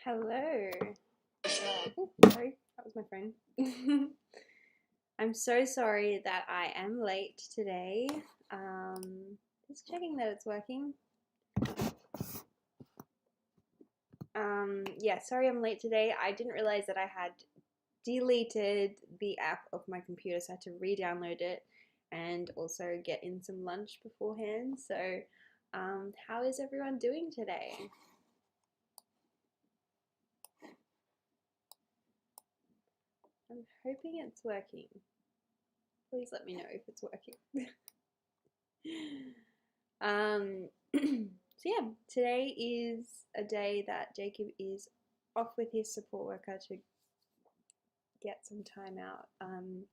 Hello. Oh, sorry, that was my phone. I'm so sorry that I am late today. Just checking that it's working. Yeah, sorry I'm late today. I didn't realize that I had deleted the app of my computer, so I had to re-download it and also get in some lunch beforehand. So, how is everyone doing today? I'm hoping it's working. Please let me know if it's working. So yeah, today is a day that Jacob is off with his support worker to get some time out and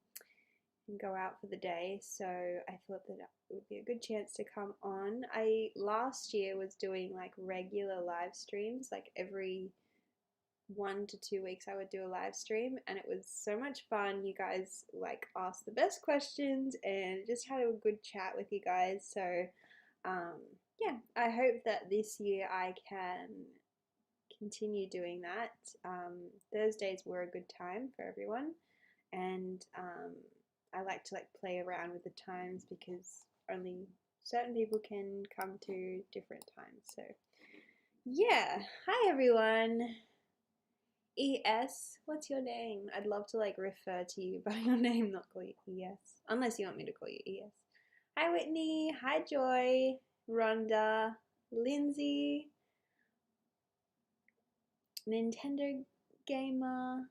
go out for the day. So I thought that it would be a good chance to come on. I last year was doing like regular live streams, like every 1 to 2 weeks I would do a live stream, and it was so much fun. You guys like asked the best questions and just had a good chat with you guys. So yeah, I hope that this year I can continue doing that. Thursdays were a good time for everyone, and I like to like play around with the times because only certain people can come to different times. So yeah, hi everyone. ES, what's your name? I'd love to like refer to you by your name, not call you ES, unless you want me to call you ES. Hi Whitney, hi Joy, Rhonda, Lindsay, Nintendo Gamer,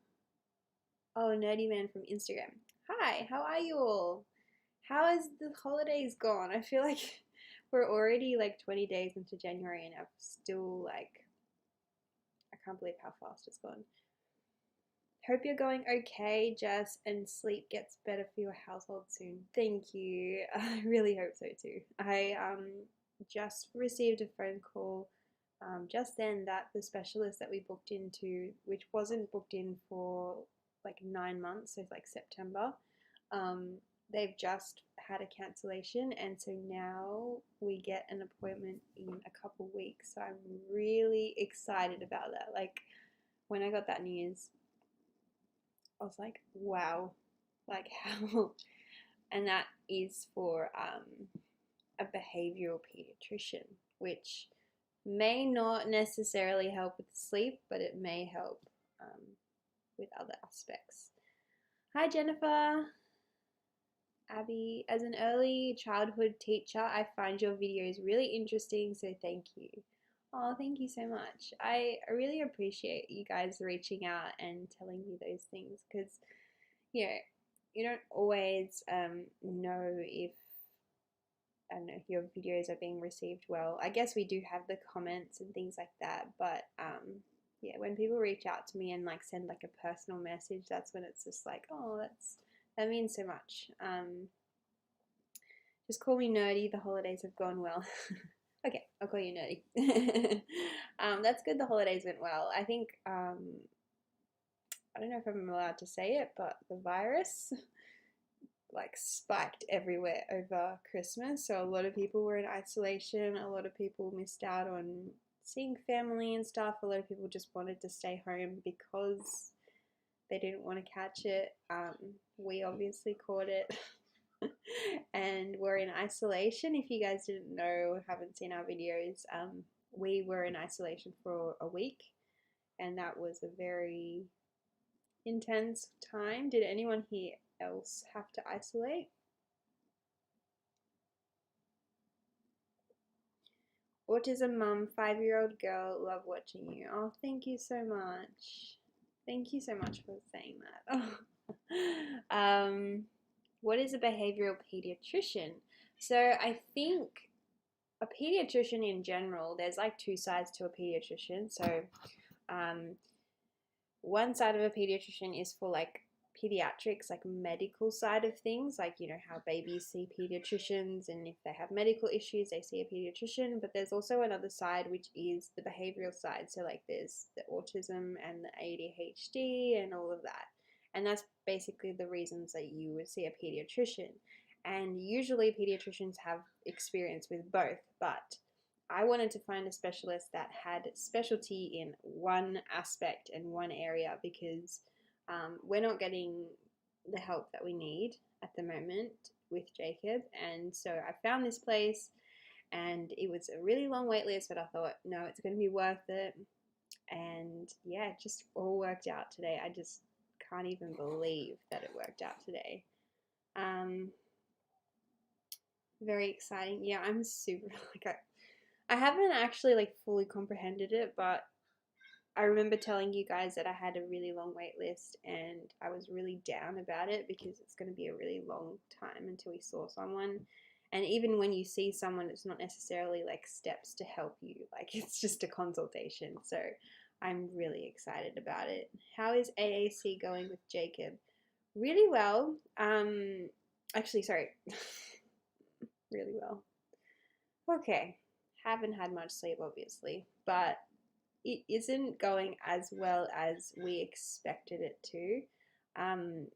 oh, Nerdy Man from Instagram. Hi, how are you all? How has the holidays gone? I feel like we're already like 20 days into January and I'm still like, I can't believe how fast it's gone. Hope you're going okay, Jess, and sleep gets better for your household soon. Thank you. I really hope so too. I just received a phone call just then that the specialist that we booked into, which wasn't booked in for like 9 months, so it's like September, they've just had a cancellation, and so now we get an appointment in a couple weeks. So I'm really excited about that. Like when I got that news, I was like, wow, like how, and that is for a behavioral pediatrician, which may not necessarily help with sleep, but it may help with other aspects. Hi, Jennifer. Abby, as an early childhood teacher, I find your videos really interesting, so thank you. Oh, thank you so much. I really appreciate you guys reaching out and telling me those things because, you know, you don't always know if, I don't know, your videos are being received well. I guess we do have the comments and things like that, but yeah, when people reach out to me and like send like a personal message, that's when it's just like, oh, that means so much. Just call me nerdy. The holidays have gone well. Okay, I'll call you nerdy. That's good. The holidays went well. I think I don't know if I'm allowed to say it, but the virus like spiked everywhere over Christmas. So a lot of people were in isolation. A lot of people missed out on seeing family and stuff. A lot of people just wanted to stay home because they didn't want to catch it. We obviously caught it. And we're in isolation. If you guys didn't know or haven't seen our videos, we were in isolation for a week, and that was a very intense time. Did anyone here else have to isolate? Autism mum, 5-year-old girl, love watching you. Oh, thank you so much. Thank you so much for saying that. What is a behavioral pediatrician? So I think a pediatrician in general, there's like two sides to a pediatrician. So one side of a pediatrician is for like pediatrics, like medical side of things, like, you know, how babies see pediatricians, and if they have medical issues they see a pediatrician. But there's also another side, which is the behavioral side. So like there's the autism and the ADHD and all of that, and that's basically the reasons that you would see a pediatrician. and usually pediatricians have experience with both, but I wanted to find a specialist that had specialty in one aspect and one area, because we're not getting the help that we need at the moment with Jacob. And so I found this place, and it was a really long wait list, but I thought, no, it's going to be worth it. And yeah, it just all worked out today. I just can't even believe that it worked out today. Very exciting. Yeah, I'm super like I haven't actually like fully comprehended it, but I remember telling you guys that I had a really long wait list, and I was really down about it because it's going to be a really long time until we saw someone. And even when you see someone, it's not necessarily like steps to help you, like it's just a consultation. So I'm really excited about it. How is AAC going with Jacob? Really well. Actually, sorry. Really well. Okay. Haven't had much sleep, obviously, but it isn't going as well as we expected it to. Um,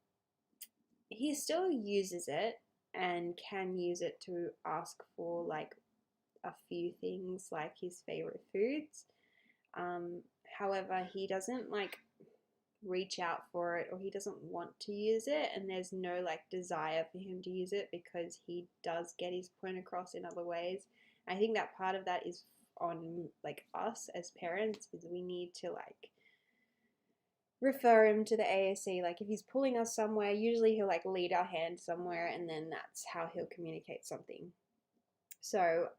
he still uses it and can use it to ask for like a few things, like his favorite foods. However, he doesn't like reach out for it, or he doesn't want to use it, and there's no like desire for him to use it because he does get his point across in other ways. I think that part of that is on like us as parents, is we need to like refer him to the AAC. Like if he's pulling us somewhere, usually he'll like lead our hand somewhere, and then that's how he'll communicate something. So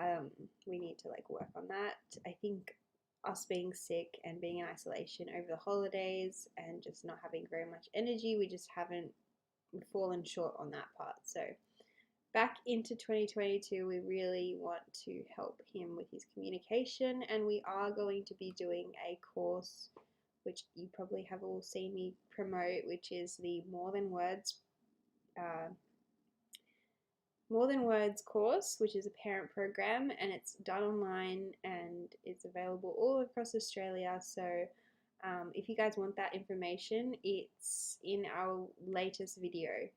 we need to like work on that. I think us being sick and being in isolation over the holidays and just not having very much energy, we just haven't fallen short on that part. So back into 2022, we really want to help him with his communication, and we are going to be doing a course which you probably have all seen me promote, which is the More Than Words course, which is a parent program, and it's done online and it's available all across Australia. So if you guys want that information, it's in our latest video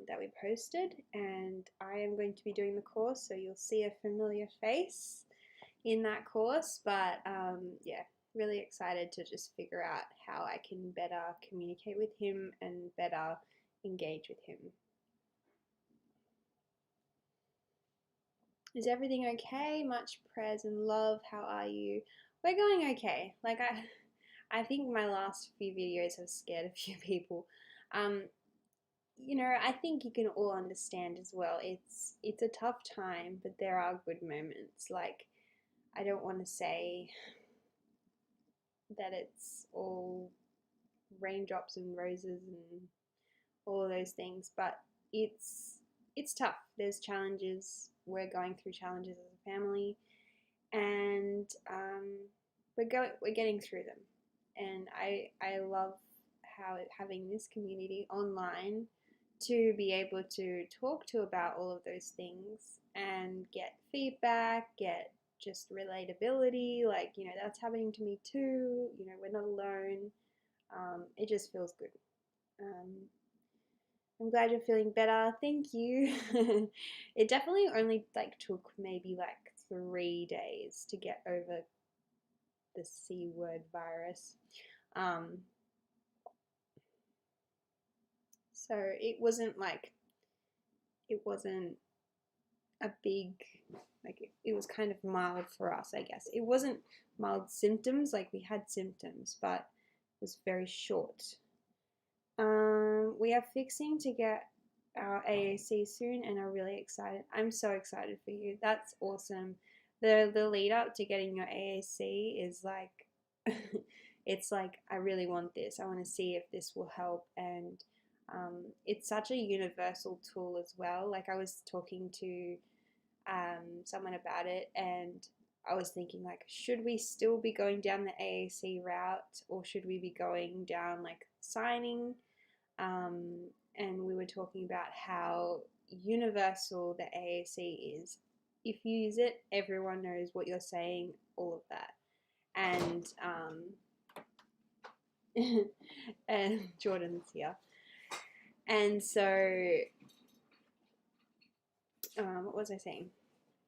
that we posted, and I am going to be doing the course, so you'll see a familiar face in that course. But yeah, really excited to just figure out how I can better communicate with him and better engage with him. Is everything okay? Much prayers and love. How are you? We're going okay. Like I think my last few videos have scared a few people. You know, I think you can all understand as well. It's a tough time, but there are good moments. Like I don't want to say that it's all raindrops and roses and all of those things, but it's tough. There's challenges. We're going through challenges as a family, and we're getting through them. And I love how having this community online to be able to talk to about all of those things and get feedback, get just relatability, like, you know, that's happening to me too, you know, we're not alone. It just feels good. I'm glad you're feeling better. Thank you. It definitely only like took maybe like 3 days to get over the C word virus. So it wasn't a big, like it was kind of mild for us, I guess. It wasn't mild symptoms, like we had symptoms, but it was very short. We are fixing to get our AAC soon and are really excited. I'm so excited for you. That's awesome. The lead up to getting your AAC is like it's like, I really want this. I want to see if this will help. And it's such a universal tool as well. Like I was talking to someone about it, and I was thinking like, should we still be going down the AAC route, or should we be going down like signing? And we were talking about how universal the AAC is. If you use it, everyone knows what you're saying, all of that. And and Jordan's here. And so what was I saying?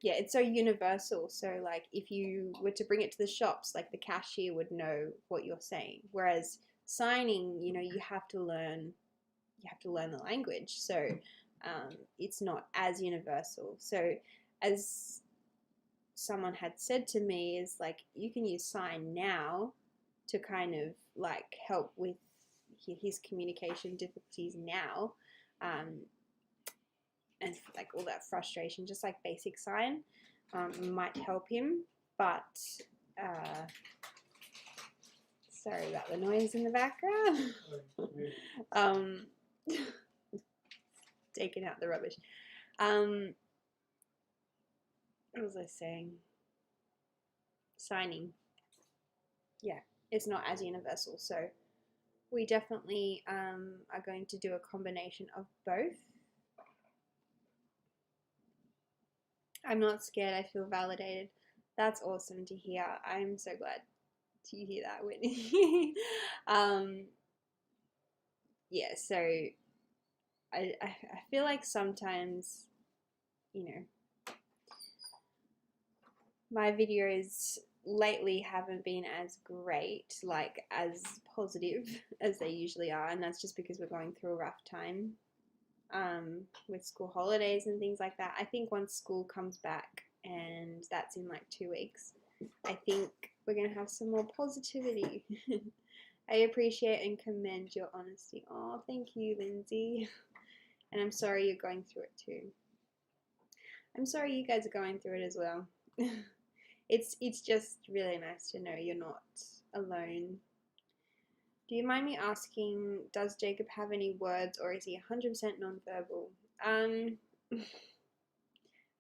Yeah, it's so universal. So like if you were to bring it to the shops, like the cashier would know what you're saying. Whereas signing, you have to learn the language. So it's not as universal. So as someone had said to me is like you can use sign now to kind of like help with his communication difficulties now, and like all that frustration, just like basic sign might help him. But sorry about the noise in the background. um, taking out the rubbish. What was I saying? Signing. Yeah, it's not as universal. So we definitely are going to do a combination of both. I'm not scared. I feel validated. That's awesome to hear. I'm so glad to hear that, Whitney. Yeah, so I feel like sometimes, my videos lately haven't been as great, like as positive as they usually are, and that's just because we're going through a rough time with school holidays and things like that. I think once school comes back, and that's in like 2 weeks, I think we're going to have some more positivity. I appreciate and commend your honesty. Oh, thank you, Lindsay. And I'm sorry you're going through it too. I'm sorry you guys are going through it as well. It's just really nice to know you're not alone. Do you mind me asking, does Jacob have any words or is he 100% nonverbal?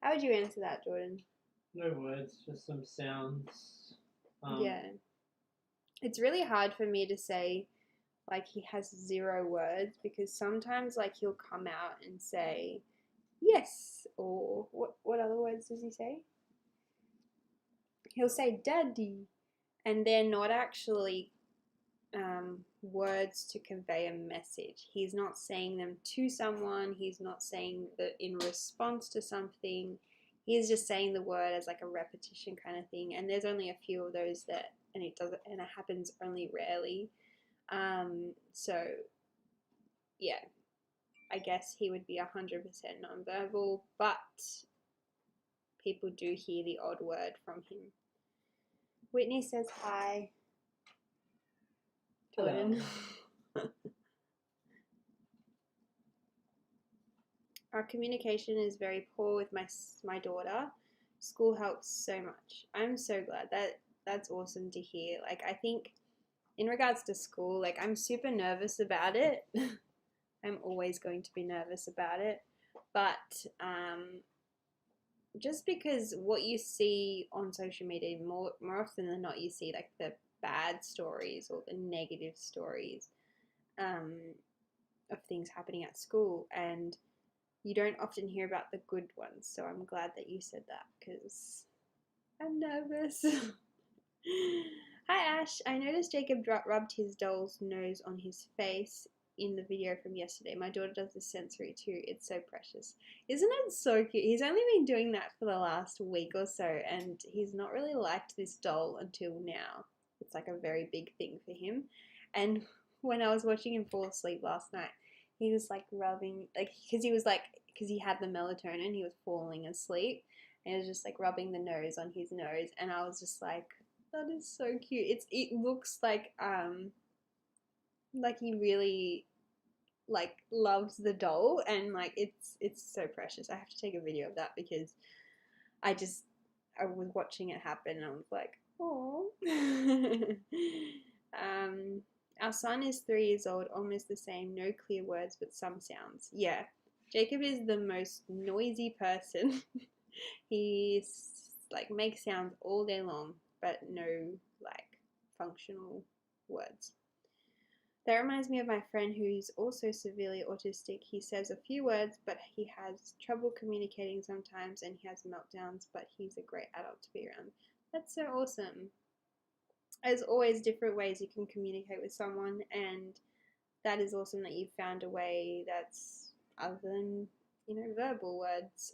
How would you answer that, Jordan? No words, just some sounds. Yeah. It's really hard for me to say like he has 0 words, because sometimes like he'll come out and say yes, or what other words does he say? He'll say daddy, and they're not actually words to convey a message. He's not saying them to someone. He's not saying that in response to something. He's just saying the word as like a repetition kind of thing. And there's only a few of those and it happens only rarely. So yeah, I guess he would be 100% nonverbal, but people do hear the odd word from him. Whitney says hi. Jordan. Our communication is very poor with my daughter. School helps so much. I'm so glad. That's awesome to hear. Like, I think in regards to school, like, I'm super nervous about it. I'm always going to be nervous about it. But just because what you see on social media, more often than not, you see like the bad stories or the negative stories of things happening at school, and you don't often hear about the good ones. So I'm glad that you said that, because I'm nervous. Hi Ash, I noticed Jacob rubbed his doll's nose on his face in the video from yesterday. My daughter does this sensory too. It's so precious. Isn't it so cute? He's only been doing that for the last week or so, and he's not really liked this doll until now. It's like a very big thing for him. And when I was watching him fall asleep last night, he was like rubbing, like, because he had the melatonin, he was falling asleep, and he was just like rubbing the nose on his nose, and I was just like, that is so cute. It looks like he really like loves the doll, and like it's so precious. I have to take a video of that because I was watching it happen and I was like, oh. Our son is 3 years old, almost the same, no clear words but some sounds. Yeah, Jacob is the most noisy person. He like makes sounds all day long, but no like functional words. That reminds me of my friend who's also severely autistic. He says a few words, but he has trouble communicating sometimes, and he has meltdowns, but he's a great adult to be around. That's so awesome. There's always different ways you can communicate with someone, and that is awesome that you found a way that's other than, verbal words.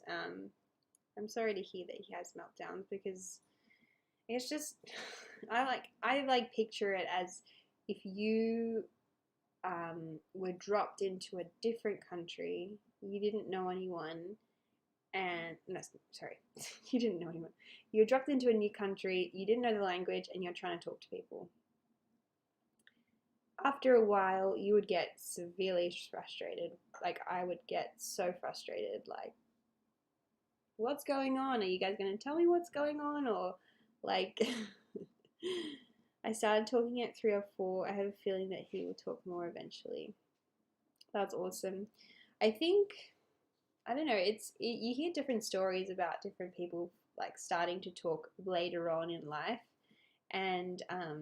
I'm sorry to hear that he has meltdowns because it's just I picture it as if you were dropped into a different country, you didn't know anyone, and no, sorry, you didn't know anyone. You were dropped into a new country, you didn't know the language, and you're trying to talk to people. After a while, you would get severely frustrated. Like, I would get so frustrated. Like, what's going on? Are you guys going to tell me what's going on? Or, like, I started talking at 3 or 4. I have a feeling that he will talk more eventually. That's awesome. I think, I don't know, you hear different stories about different people, like, starting to talk later on in life. And, I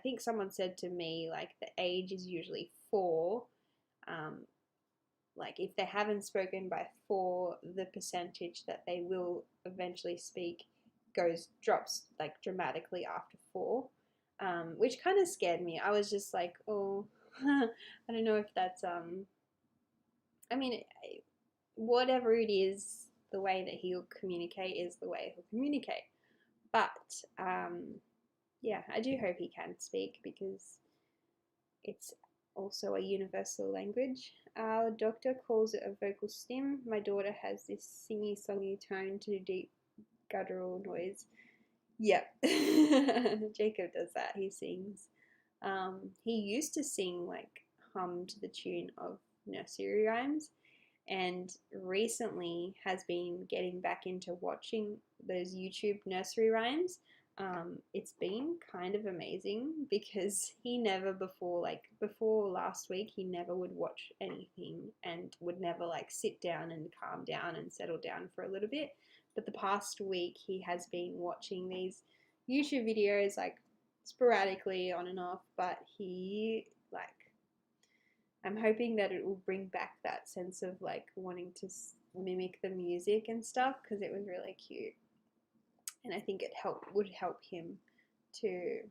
think someone said to me, like, the age is usually 4. Like, if they haven't spoken by 4, the percentage that they will eventually speak drops like dramatically after 4, which kind of scared me. I was just like, oh, I don't know if that's I mean, whatever it is, the way that he'll communicate is the way he'll communicate. But yeah, I do hope he can speak because it's also a universal language. Our doctor calls it a vocal stim. My daughter has this singy songy tone to deep guttural noise. Yep. Jacob does that. He sings. He used to sing, like, hum to the tune of nursery rhymes, and recently has been getting back into watching those YouTube nursery rhymes. It's been kind of amazing because he never before last week, he never would watch anything and would never like sit down and calm down and settle down for a little bit. But the past week, he has been watching these YouTube videos like sporadically on and off, but I'm hoping that it will bring back that sense of like wanting to mimic the music and stuff because it was really cute. And I think it would help him to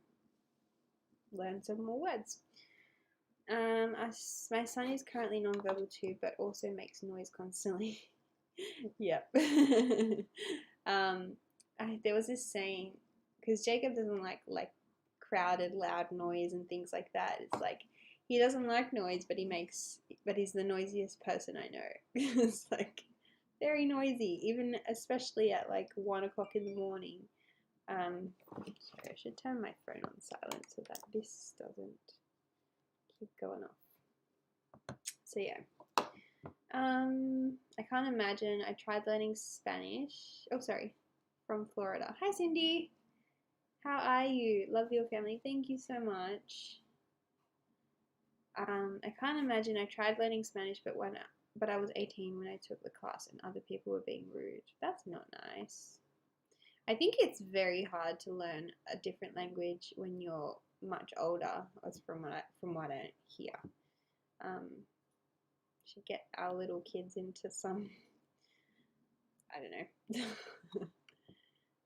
learn some more words. My son is currently nonverbal too, but also makes noise constantly. Yep. There was this saying, because Jacob doesn't like crowded, loud noise and things like that. It's like he doesn't like noise, but he's the noisiest person I know. It's like very noisy, even especially at like 1 o'clock in the morning. Sorry, I should turn my phone on silent so that this doesn't keep going off. So yeah. I can't imagine. I tried learning Spanish. Oh, sorry. From Florida. Hi, Cindy. How are you? Love your family. Thank you so much. I can't imagine. I tried learning Spanish, but I was 18 when I took the class and other people were being rude. That's not nice. I think it's very hard to learn a different language when you're much older, as from what I hear. Should get our little kids into some, I don't know.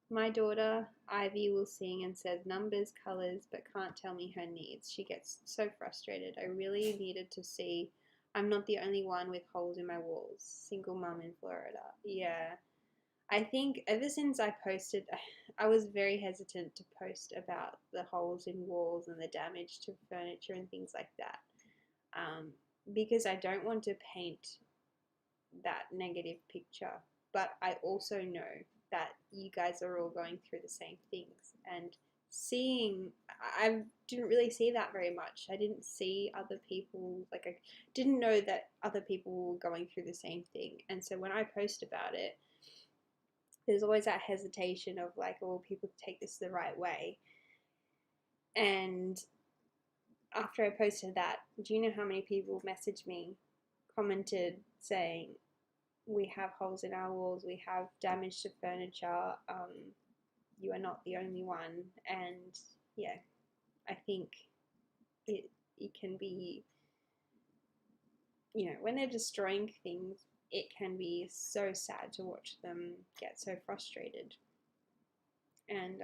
My daughter, Ivy, will sing and says numbers, colors, but can't tell me her needs. She gets so frustrated. I really needed to see I'm not the only one with holes in my walls. Single mum in Florida. Yeah. I think ever since I posted, I was very hesitant to post about the holes in walls and the damage to furniture and things like that. Because I don't want to paint that negative picture. But I also know that you guys are all going through the same things. And I didn't really see that very much. I didn't see other people, like I didn't know that other people were going through the same thing. And so when I post about it, there's always that hesitation of like, oh, people take this the right way. And after I posted that, do you know how many people messaged me, commented saying, we have holes in our walls, we have damage to furniture, you are not the only one. And yeah, I think it can be, when they're destroying things, it can be so sad to watch them get so frustrated. And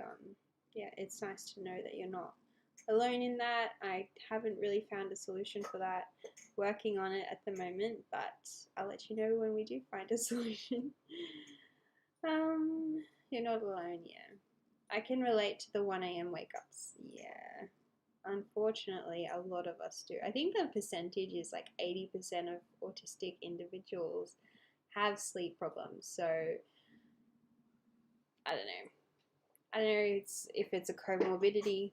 yeah, it's nice to know that you're not alone in that. I haven't really found a solution for that. Working on it at the moment, but I'll let you know when we do find a solution. You're not alone, yeah. I can relate to the 1 a.m. wake ups. Yeah. Unfortunately, a lot of us do. I think the percentage is like 80% of autistic individuals have sleep problems. So I don't know. I don't know if it's a comorbidity,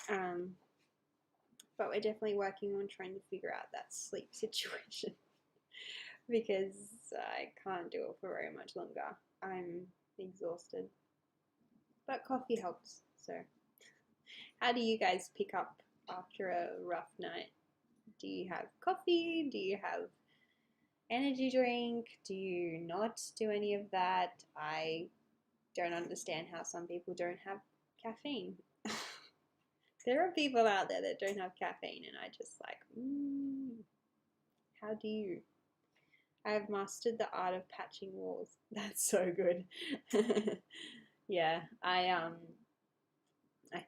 but we're definitely working on trying to figure out that sleep situation because I can't do it for very much longer. I'm exhausted. But coffee helps. So, how do you guys pick up after a rough night? Do you have coffee? Do you have energy drink? Do you not do any of that? I don't understand how some people don't have caffeine. There are people out there that don't have caffeine, and I just like, how do you? I have mastered the art of patching walls. That's so good. Yeah, I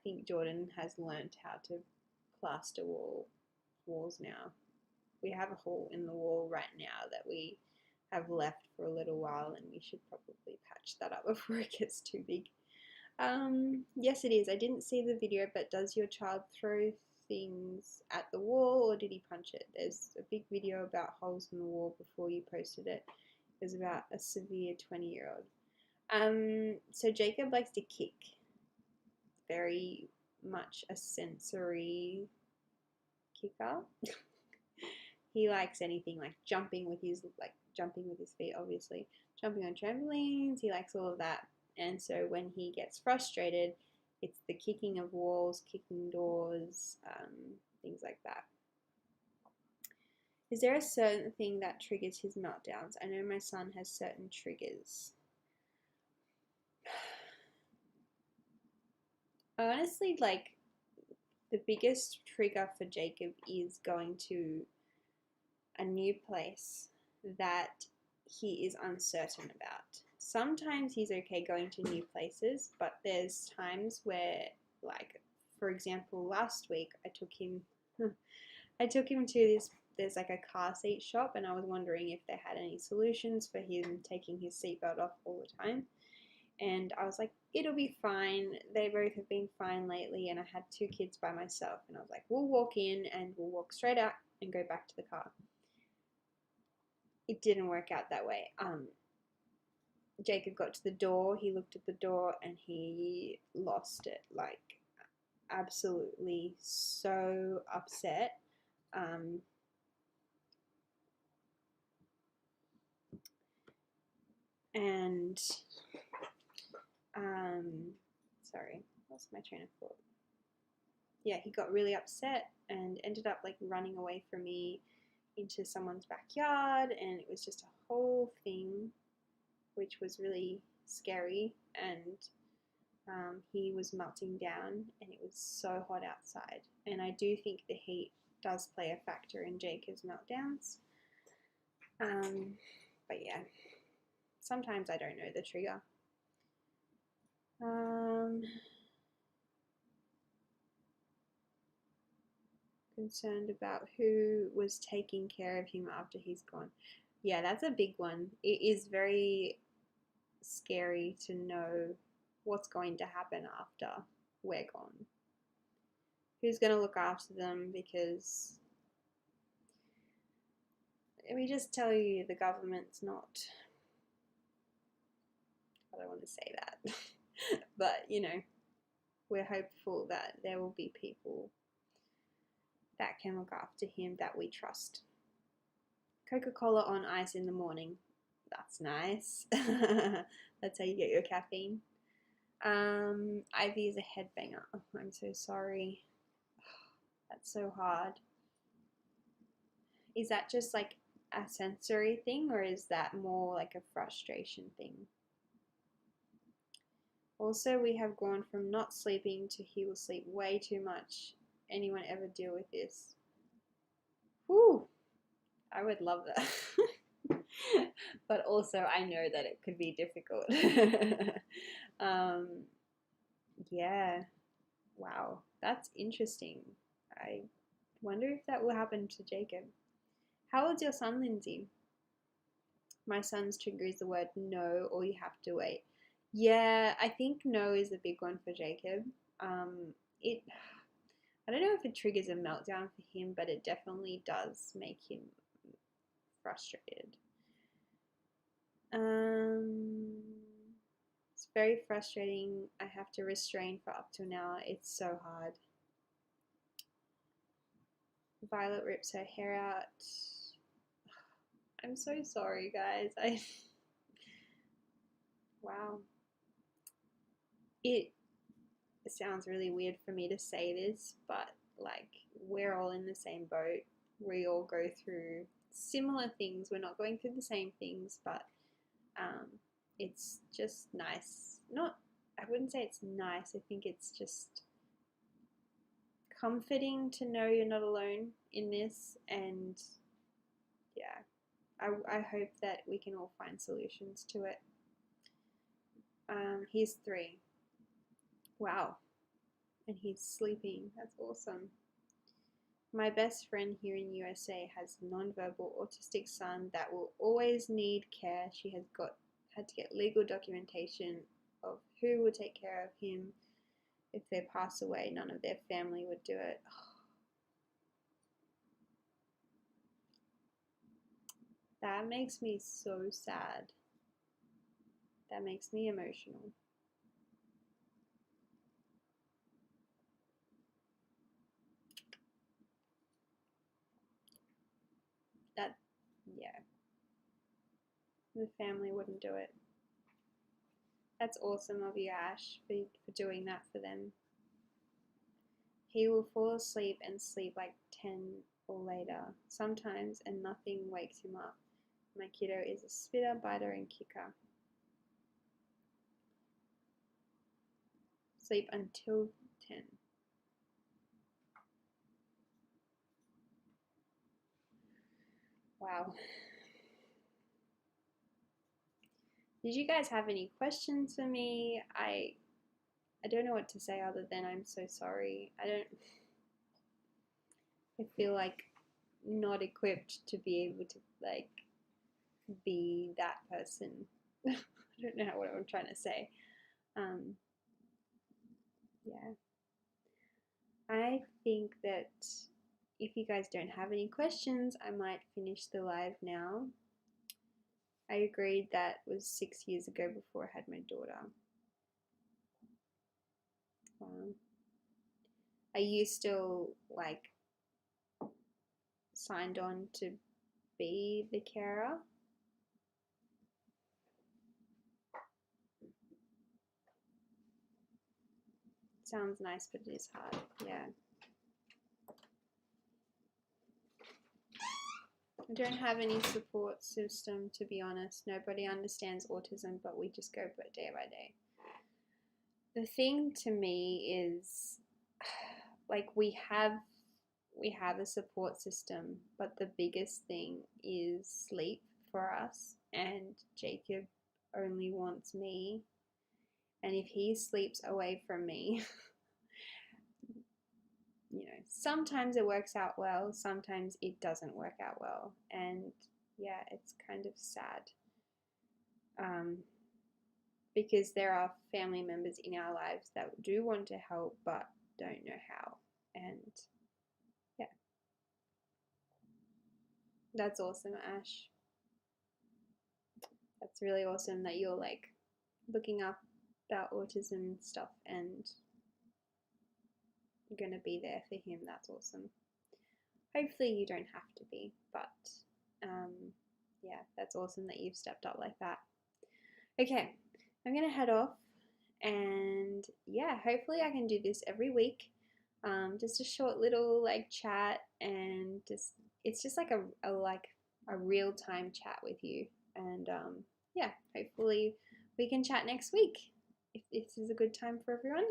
think Jordan has learned how to plaster walls now. We have a hole in the wall right now that we have left for a little while, and we should probably patch that up before it gets too big. Yes, it is. I didn't see the video, but does your child throw things at the wall or did he punch it? There's a big video about holes in the wall before you posted it. It was about a severe 20-year-old. So Jacob likes to kick. Very much a sensory kicker. He likes anything like jumping with his feet, obviously. Jumping on trampolines, he likes all of that. And so when he gets frustrated, it's the kicking of walls, kicking doors, things like that. Is there a certain thing that triggers his meltdowns? I know my son has certain triggers. Honestly, like, the biggest trigger for Jacob is going to a new place that he is uncertain about. Sometimes he's okay going to new places, but there's times where, like, for example, last week I took him to this, there's like a car seat shop, and I was wondering if they had any solutions for him taking his seatbelt off all the time. And I was like, it'll be fine. They both have been fine lately, and I had 2 kids by myself, and I was like, we'll walk in and we'll walk straight out and go back to the car. It didn't work out that way. Jacob got to the door, he looked at the door, and he lost it. Like, absolutely so upset. And sorry, lost my train of thought. Yeah, he got really upset and ended up like running away from me into someone's backyard, and it was just a whole thing, which was really scary. And he was melting down, and it was so hot outside. And I do think the heat does play a factor in Jacob's meltdowns. But yeah, sometimes I don't know the trigger. Concerned about who was taking care of him after he's gone. Yeah, that's a big one. It is very scary to know what's going to happen after we're gone. Who's going to look after them? Because we just tell you the government's not. I don't want to say that. But, you know, we're hopeful that there will be people that can look after him that we trust. Coca-Cola on ice in the morning. That's nice. That's how you get your caffeine. Ivy is a headbanger. Oh, I'm so sorry. That's so hard. Is that just like a sensory thing, or is that more like a frustration thing? Also, we have gone from not sleeping to he will sleep way too much. Anyone ever deal with this? Whew, I would love that. But also, I know that it could be difficult. Yeah, wow. That's interesting. I wonder if that will happen to Jacob. How old's your son, Lindsay? My son's trigger is the word no, or you have to wait. Yeah, I think no is a big one for Jacob. It I don't know if it triggers a meltdown for him, but it definitely does make him frustrated. It's very frustrating. I have to restrain for up to an hour. It's so hard. Violet rips her hair out. I'm so sorry, guys. Wow. It sounds really weird for me to say this, but like we're all in the same boat. We all go through similar things. We're not going through the same things, but it's just nice. I wouldn't say it's nice. I think it's just comforting to know you're not alone in this, and yeah, I hope that we can all find solutions to it. He's 3. Wow. And he's sleeping. That's awesome. My best friend here in USA has a nonverbal autistic son that will always need care. She has had to get legal documentation of who will take care of him if they pass away. None of their family would do it. That makes me so sad. That makes me emotional. That, yeah, the family wouldn't do it. That's awesome of you, Ash, for doing that for them. He will fall asleep and sleep like 10 or later sometimes, and nothing wakes him up. My kiddo is a spitter, biter, and kicker. Sleep until 10. Wow. Did you guys have any questions for me? I don't know what to say other than I'm so sorry. I feel like not equipped to be able to like be that person. I don't know what I'm trying to say. Yeah. I think that if you guys don't have any questions, I might finish the live now. I agreed that was 6 years ago before I had my daughter. Are you still like signed on to be the carer? Sounds nice, but it is hard. Yeah. I don't have any support system, to be honest. Nobody understands autism, but we just go day by day. The thing to me is, like, we have a support system, but the biggest thing is sleep for us, and Jacob only wants me, and if he sleeps away from me, you know, sometimes it works out well, sometimes it doesn't work out well, and yeah, it's kind of sad. Because there are family members in our lives that do want to help but don't know how, and yeah, that's awesome, Ash. That's really awesome that you're like looking up about autism stuff and you're gonna be there for him. That's awesome. Hopefully you don't have to be, but yeah, that's awesome that you've stepped up like that. Okay, I'm gonna head off, and yeah, hopefully I can do this every week. Just a short little like chat, and it's just like a real time chat with you, and yeah, hopefully we can chat next week if this is a good time for everyone.